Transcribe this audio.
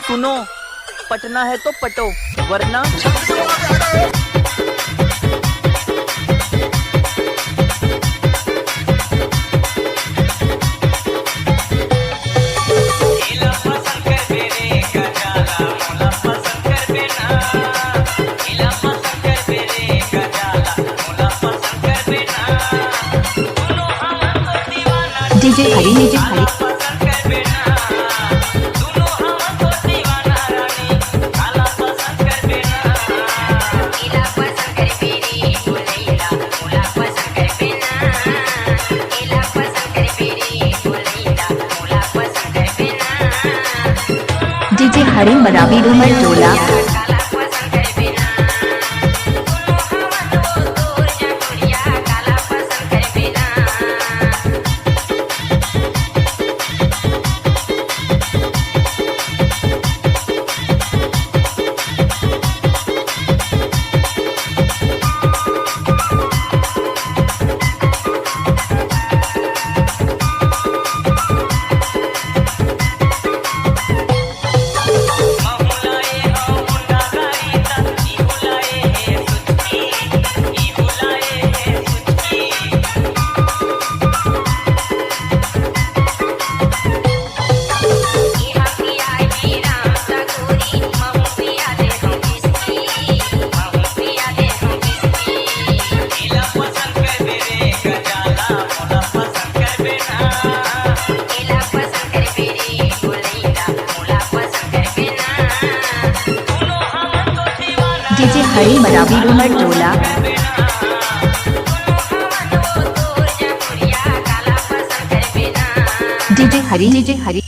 सुनो, पटना है तो पटो, वरना डीजे हरी डीजे हरी डीजे हरी मरावी रूमर टोला डीजे हरी मरावी रूमर टोला डीजे हरी